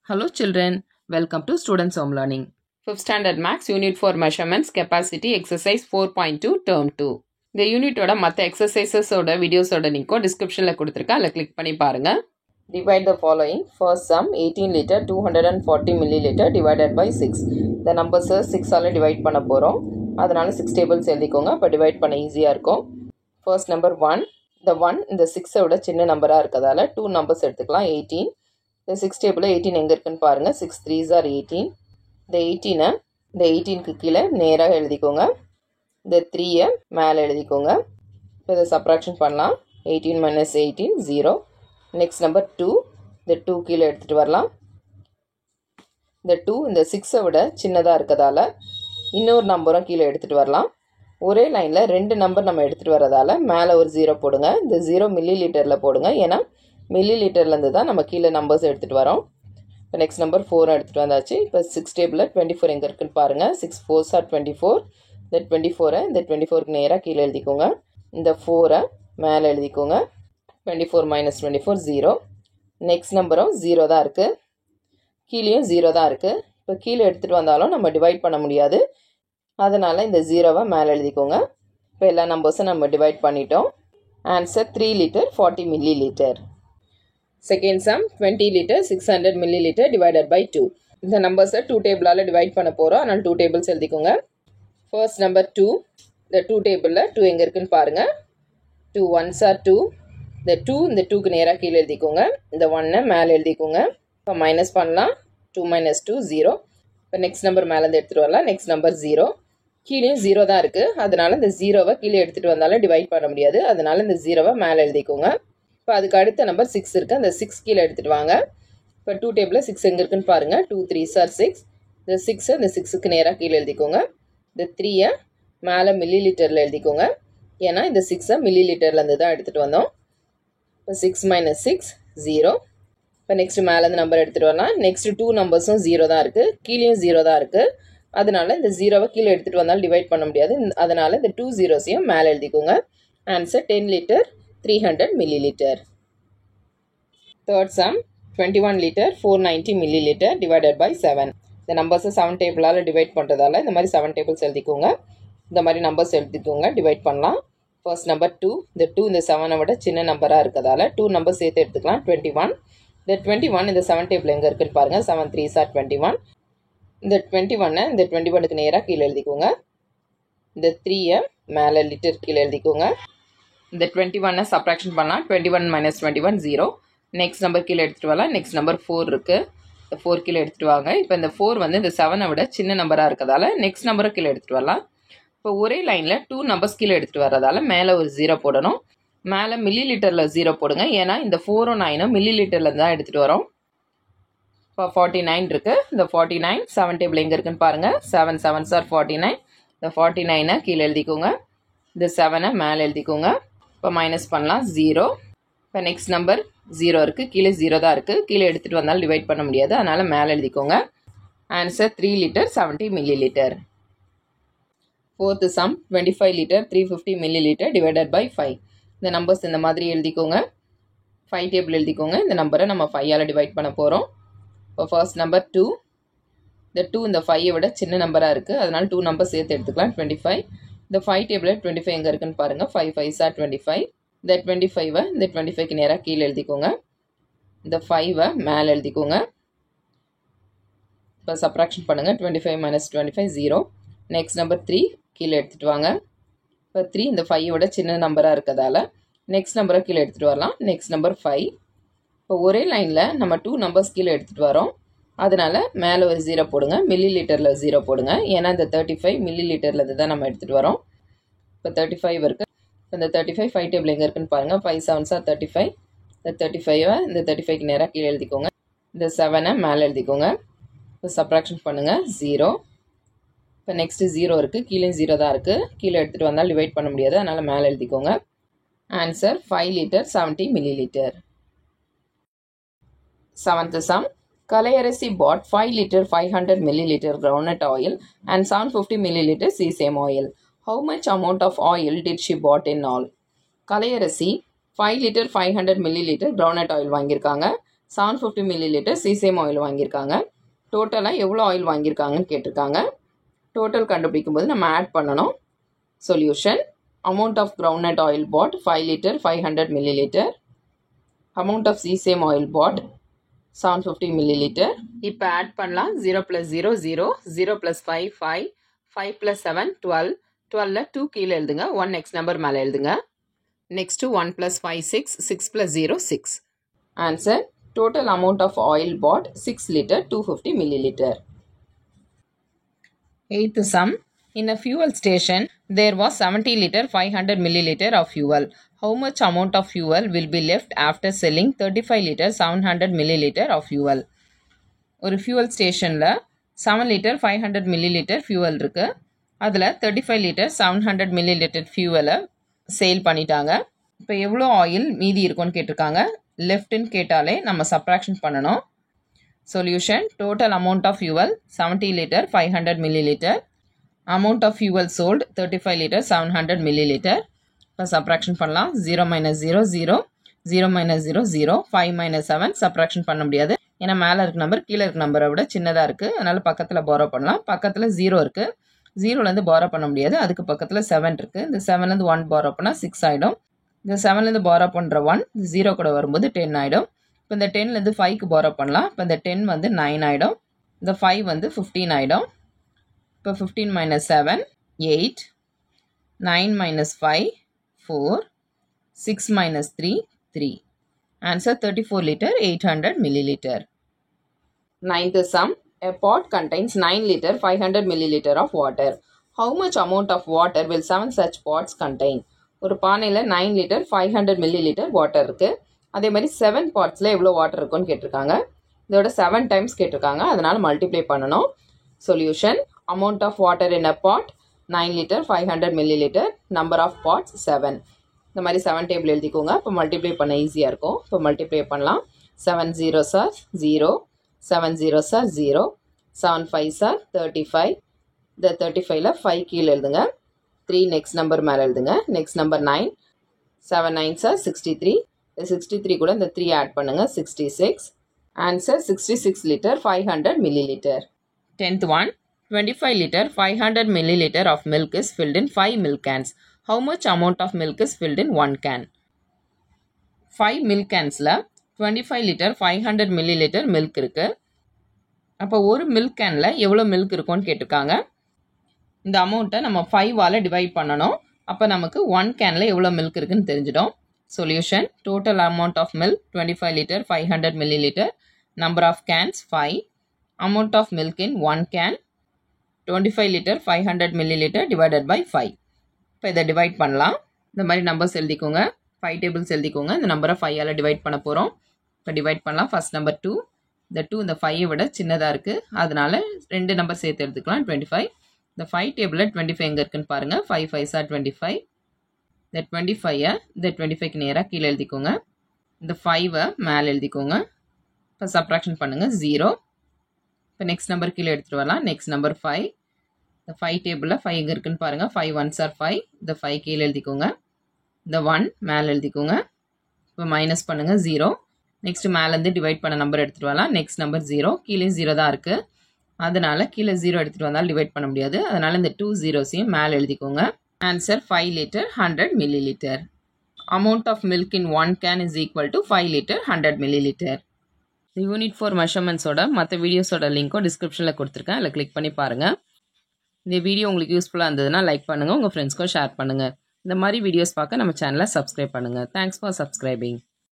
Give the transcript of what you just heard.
Hello children, welcome to Students Home Learning. 5th Standard Max Unit 4 Measurements Capacity Exercise 4.2 Term 2. இந்த யூனிட்டோட மற்ற எக்ஸசைசஸோட வீடியோஸோட லிங்க்கும் டிஸ்கிரிப்ஷனில் கொடுத்துருக்கேன், அதில் கிளிக் பண்ணி பாருங்கள். Divide the following. First sum 18 liter 240 milliliter divided by 6. The numbers 6 all divide பண்ண போகிறோம், அதனால 6 டேபிள்ஸ் எழுதிக்கோங்க. இப்போ டிவைட் பண்ண ஈஸியாக இருக்கும். First number 1. இந்த 1 இந்த 6 விட சின்ன நம்பராக இருக்கிறதால 2 நம்பர்ஸ் எடுத்துக்கலாம். 18. இந்த 6 டேபிளில் 18 எங்கே இருக்குன்னு பாருங்கள். 6 3s are 18. இந்த 18 இந்த 18க்கு கீழே நேராக எழுதிக்கோங்க. இந்த 3 மேலே எழுதிக்கோங்க. இப்போ இதை சப்ராக்ஷன் பண்ணலாம். 18 minus 18 0. Next number 2. இந்த 2 கீழே எடுத்துகிட்டு வரலாம். இந்த 2 இந்த 6 விட சின்னதாக இருக்கிறதால இன்னொரு நம்பரும் கீழே எடுத்துகிட்டு வரலாம். ஒரே லைனில் 2 நம்பர் நம்ம எடுத்துகிட்டு வரதால மேலே ஒரு 0 போடுங்க. இந்த 0 மில்லி லிட்டரில் போடுங்க, ஏன்னா மில்லி லிட்டர்லேருந்து தான் நம்ம கீழே நம்பர்ஸ் எடுத்துகிட்டு வரோம். இப்போ நெக்ஸ்ட் நம்பர் 4 எடுத்துகிட்டு வந்தாச்சு. இப்போ 6 டேபிளில் 24 எங்கே இருக்குன்னு பாருங்கள். 6 4s are 24. இந்த 24 இந்த 24க்கு நேராக கீழே எழுதிக்கோங்க. இந்த 4 மேலே எழுதிக்கோங்க. 24 minus 24 0. நெக்ஸ்ட் நம்பரும் 0 தான் இருக்குது, கீழேயும் 0 தான் இருக்குது. இப்போ கீழே எடுத்துகிட்டு வந்தாலும் நம்ம டிவைட் பண்ண முடியாது, அதனால் இந்த 0வை மேலே எழுதிக்கோங்க. இப்போ எல்லா நம்பர்ஸும் நம்ம டிவைட் பண்ணிட்டோம். Answer 3 liter 40 milliliter. Second sum 20 liter 600 milliliter divided by 2. இந்த நம்பர்ஸை 2 டேபிளால் டிவைட் பண்ண போகிறோம், அதனால் 2 டேபிள்ஸ் எழுதிக்கோங்க. First number 2. இந்த 2 டேபிளில் 2 எங்கே இருக்குன்னு பாருங்கள். 2 1s are 2. இந்த 2 இந்த 2க்கு நேராக கீழே எழுதிக்கோங்க. இந்த 1 மேலே எழுதிக்கோங்க. இப்போ மைனஸ் பண்ணலாம். 2 minus 2 0. இப்போ நெக்ஸ்ட் நம்பர் மேலேருந்து எடுத்துகிட்டு வரலாம். Next number 0. கீழேயும் 0 தான் இருக்குது, அதனால் இந்த 0வை கீழே எடுத்துகிட்டு வந்தாலும் டிவைட் பண்ண முடியாது, அதனால் இந்த 0வை மேலே எழுதிக்கோங்க. இப்போ அதுக்கு அடுத்த நம்பர் 6 இருக்குது, அந்த 6 கீழே எடுத்துகிட்டு வாங்க. இப்போ 2 டேபிளில் 6 எங்கே இருக்குன்னு பாருங்கள். 2 3s are 6. இந்த 6 இந்த 6க்கு நேராக கீழே எழுதிக்கோங்க. இந்த 3 மேலே மில்லி லிட்டரில் எழுதிக்கோங்க, ஏன்னா இந்த 6 மில்லி லிட்டர்லேருந்து தான் எடுத்துகிட்டு வந்தோம். இப்போ 6 minus 6 0. இப்போ நெக்ஸ்ட்டு மேலேருந்து நம்பர் எடுத்துகிட்டு வரலாம். நெக்ஸ்ட்டு 2 நம்பர்ஸும் 0 தான் இருக்குது, கீழேயும் 0 தான் இருக்குது, அதனால் இந்த 0வை கீழே எடுத்துகிட்டு வந்தாலும் டிவைட் பண்ண முடியாது, அதனால் இந்த 2 zeros மேலே எழுதிக்கோங்க. Answer 10 liter 300 milliliter. Third sum 21 liter 490 milliliter divided by 7. இந்த நம்பர்ஸை 7 டேபிளால் டிவைட் பண்ணுறதால இந்த மாதிரி 7 டேபிள்ஸ் எழுதிக்கோங்க. இந்த மாதிரி நம்பர்ஸ் எழுதிக்கோங்க, டிவைட் பண்ணலாம். First number 2. இந்த 2 இந்த 7 விட சின்ன நம்பராக இருக்கிறதால 2 நம்பர் சேர்த்து எடுத்துக்கலாம். 21. இந்த 21 இந்த 7 டேபிள் எங்கே இருக்குன்னு பாருங்கள். 7 3s are 21. இந்த 21 இந்த 21க்கு நேராக கீழே எழுதிக்கோங்க. இந்த 3 மேலே லிட்டர் கீழே எழுதிக்கோங்க. இந்த 21 சப்ராக்ஷன் பண்ணலாம். 21 minus 21 0. நெக்ஸ்ட் நம்பர் கீழே எடுத்துகிட்டு வரலாம். நெக்ஸ்ட் நம்பர் 4 இருக்குது, இந்த 4 கீழே எடுத்துகிட்டு வாங்க. இப்போ இந்த 4 வந்து இந்த 7 விட சின்ன நம்பராக இருக்கிறதால நெக்ஸ்ட் நம்பரை கீழே எடுத்துகிட்டு வரலாம். இப்போ ஒரே லைனில் 2 நம்பர்ஸ் கீழே எடுத்துகிட்டு வரதால மேலே ஒரு 0 போடணும். மேலே மில்லி லிட்டரில் 0 போடுங்க, ஏன்னா இந்த 4 9 மில்லி லிட்டரில் தான் எடுத்துகிட்டு வரோம். இப்போ 49 இருக்குது. இந்த 49 7 டேபிள் எங்கே இருக்குன்னு பாருங்கள். 7 7s are 49. இந்த 49 கீழே எழுதிக்கோங்க. இந்த 7 மேலே எழுதிக்கோங்க. இப்போ மைனஸ் பண்ணலாம். 0. இப்போ நெக்ஸ்ட் நம்பர் 0 இருக்குது, கீழே 0 தான் இருக்குது, கீழே எடுத்துகிட்டு வந்தாலும் டிவைட் பண்ண முடியாது, அதனால் மேலே எழுதிக்கோங்க. Answer 3 liter 70 milliliter. Fourth some 25 liter 350 milliliter divided by 5. இந்த நம்பர்ஸ் இந்த மாதிரி எழுதிக்கோங்க. 5 டேபிள் எழுதிக்கோங்க. இந்த நம்பரை நம்ம 5ஆல் டிவைட் பண்ண போகிறோம். இப்போ ஃபர்ஸ்ட் நம்பர் 2. இந்த 2 இந்த 5 விட சின்ன நம்பராக இருக்குது, அதனால் 2 நம்பர் சேர்த்து எடுத்துக்கலாம். 25. இந்த 5 டேபிளில் 25 எங்கே இருக்குன்னு பாருங்கள். 5 5s are 25. இந்த 25 இந்த 25க்கு நேராக கீழே எழுதிக்கோங்க. இந்த 5 மேலே எழுதிக்கோங்க. இப்போ சப்ராக்ஷன் பண்ணுங்கள். 25 minus 25 0. நெக்ஸ்ட் நம்பர் 3 கீழே எடுத்துகிட்டு வாங்க. இப்போ 3 இந்த 5 விட சின்ன நம்பராக இருக்கிறதால நெக்ஸ்ட் நம்பரை கீழே எடுத்துகிட்டு வரலாம். Next number 5. இப்போ ஒரே லைனில் நம்ம 2 நம்பர்ஸ் கீழே எடுத்துகிட்டு வரோம், அதனால் மேலே ஒரு 0 போடுங்க. மில்லி லிட்டரில் 0 போடுங்க, ஏன்னா இந்த 35 மில்லி லிட்டரில் தான் நம்ம எடுத்துகிட்டு வரோம். இப்போ 35 இருக்குது. இந்த 35 5 டேபிள் எங்கே இருக்குன்னு பாருங்கள். 5 7s are 35. இந்த 35 இந்த 35க்கு நேராக கீழே எழுதிக்கோங்க. இந்த 7 மேலே எழுதிக்கோங்க. இப்போ சப்ராக்ஷன் பண்ணுங்கள். 0. இப்போ நெக்ஸ்ட்டு 0 இருக்குது, கீழே 0 தான் இருக்குது, கீழே எடுத்துகிட்டு வந்தால் டிவைட் பண்ண முடியாது, அதனால் மேலே எழுதிக்கோங்க. Answer 5 liter 70 milliliter. Seventh sum. Kalayarasi bought 5 liter 500 milliliter groundnut oil and 750 milliliter sesame oil. How much amount of oil did she bought in all? Kalayarasi 5 liter 500 milliliter groundnut oil வாங்கியிருக்காங்க. 750 milliliter sesame oil வாங்கியிருக்காங்க. டோட்டலாக எவ்வளோ oil வாங்கியிருக்காங்கன்னு கேட்டிருக்காங்க. Total கண்டுபிடிக்கும் போது நம்ம add பண்ணணும். Solution amount of groundnut oil bought 5 liter 500 milliliter. Amount of sesame oil bought 750 milliliter. இப்போ ஆட் பண்ணலாம். 0 plus 0 0 0 plus 5 5 5 plus 7 12 12ல 2 கீழே எழுதுங்க. 1 next number மேலே எழுதுங்க. Next 1 plus 5 6 6 plus 0 6. Answer total amount of oil bought 6 liter 250 milliliter. 8th sum. In a fuel station, there was 70 liter 500 milliliter of fuel. How much amount of fuel will be left after selling 35 liter 700 milliliter of fuel? ஒரு fuel stationல 7 liter 500 milliliter fuel இருக்கு. அதில் 35 liter 700 milliliter fuel sale பண்ணிட்டாங்க. இப்போ எவ்வளோ oil மீதி இருக்கும்னு கேட்டிருக்காங்க. லெஃப்ட்னு கேட்டாலே நம்ம சப்ராக்ஷன் பண்ணணும். Solution total amount of fuel 70 liter 500 milliliter. Amount of fuel sold 35 liter 700 milliliter. இப்போ சப்ராக்ஷன் பண்ணலாம். 0 minus 0 0 0 minus 0 0 5 minus 7 சப்ராக்ஷன் பண்ண முடியாது. ஏன்னா மேலே இருக்க நம்பர் கீழே இருக்க நம்பரை விட சின்னதாக இருக்குது. அதனால் பக்கத்தில் பாரோ பண்ணலாம். பக்கத்தில் 0 இருக்குது. 0லேருந்து பாரோ பண்ண முடியாது. அதுக்கு பக்கத்தில் 7 இருக்குது. இந்த 7லேருந்து 1 பாரோ பண்ணால் 6 ஆகிடும். இந்த 7லேருந்து பாரோ பண்ணுற 1 0 கூட வரும்போது 10 ஆகிடும். இப்போ இந்த 10லேருந்து 5க்கு பாரோ பண்ணலாம். இப்போ இந்த 10 வந்து 9 ஆகிடும். இந்த 5 வந்து 15 ஆகிடும். இப்போ 15 minus 7 8 9 minus 5 4 6 minus 3 3. Answer 34 liter 800 milliliter. 9th sum. A pot contains 9 liter 500 milliliter of water. How much amount of water will 7 such pots contain? ஒரு பானையில் 9 liter 500 milliliter வாட்டர் இருக்குது. அதே மாதிரி 7 பாட்ஸில் எவ்வளோ வாட்டர் இருக்குன்னு கேட்டிருக்காங்க. இதோட 7 டைம்ஸ் கேட்டிருக்காங்க. அதனால் மல்டிப்ளை பண்ணணும். Solution amount of water in a pot 9 liter 500 milliliter. Number of pots 7. இந்த மாதிரி 7 டேபிள் எழுதிக்கோங்க. இப்போ மல்டிப்ளை பண்ண ஈஸியாக இருக்கும். இப்போ மல்டிப்ளை பண்ணலாம். 7 zeros are 0 7 zeros are 0 7 5s are 35. இந்த 35ல 5 கீழே எழுதுங்க. 3 நெக்ஸ்ட் நம்பர் மேலே எழுதுங்க. Next number 9 7 9s are 63. இந்த 63 கூட இந்த 3 ஆட் பண்ணுங்க. 66. Answer 66 liter 500 milliliter. 10th one. 25 liter 500 milliliter of milk is filled in 5 milk cans. How much amount of milk is filled in 1 can? 5 milk cansல 25 liter 500 milliliter milk இருக்கு. அப்போ ஒரு milk canல எவ்வளோ milk இருக்கும்னு கேட்டிருக்காங்க. இந்த அமௌண்ட்டை நம்ம 5ஆல் டிவைட் பண்ணணும். அப்போ நமக்கு 1 canல எவ்வளோ milk இருக்குன்னு தெரிஞ்சிடும். Solution total amount of milk 25 liter 500 milliliter. Number of cans 5. Amount of milk in 1 can 25 liter 500 milliliter divided by 5. இப்போ இதை டிவைட் பண்ணலாம். இந்த மாதிரி நம்பர்ஸ் எழுதிக்கோங்க. 5 டேபிள்ஸ் எழுதிக்கோங்க. இந்த நம்பரை 5ஆல் டிவைட் பண்ண போகிறோம். இப்போ டிவைட் பண்ணலாம். First number 2. இந்த 2 இந்த 5ஐ விட சின்னதாக இருக்குது. அதனால 2 நம்பர் சேர்த்து எடுத்துக்கலாம். 25. இந்த 5 டேபிளில் 25 எங்கே இருக்குன்னு பாருங்கள். 5 5s are 25. இந்த 25ஐ இந்த 25க்கு நேராக கீழே எழுதிக்கோங்க. இந்த 5ஐ மேலே எழுதிக்கோங்க. இப்போ சப்ராக்ஷன் பண்ணுங்கள். 0. இப்போ நெக்ஸ்ட் நம்பர் கீழே எடுத்துகிட்டு வரலாம். Next number 5. இந்த 5 டேபிளில் 5 எங்கே இருக்குன்னு பாருங்கள். 5 1s are 5. இந்த 5 கீழே எழுதிக்கோங்க. இந்த 1 மேலே எழுதிக்கோங்க. இப்போ மைனஸ் பண்ணுங்கள். 0. நெக்ஸ்ட் மேலேருந்து டிவைட் பண்ண நம்பர் எடுத்துகிட்டு வரலாம். Next number 0. கீழே 0 தான் இருக்குது. அதனால் கீழே 0 எடுத்துகிட்டு வந்தாலும் டிவைட் பண்ண முடியாது. அதனால் இந்த 2 zeros-ஐயும் மேலே எழுதிக்கோங்க. Answer 5 liter 100 milliliter. Amount of milk in 1 can is equal to 5 liter 100 milliliter. Unit 4 மெஷர்மெண்ட்ஸோட மற்ற வீடியோஸோட லிங்க்கும் டிஸ்கிரிப்ஷனில் கொடுத்துருக்கேன். அதில் கிளிக் பண்ணி பாருங்கள். இந்த வீடியோ உங்களுக்கு யூஸ்ஃபுல்லாக இருந்ததுன்னா லைக் பண்ணுங்கள். உங்கள் ஃப்ரெண்ட்ஸ்க்கும் ஷேர் பண்ணுங்கள். இந்த மாதிரி வீடியோஸ் பார்க்க நம்ம சேனலை சப்ஸ்கிரைப் பண்ணுங்கள். Thanks for subscribing.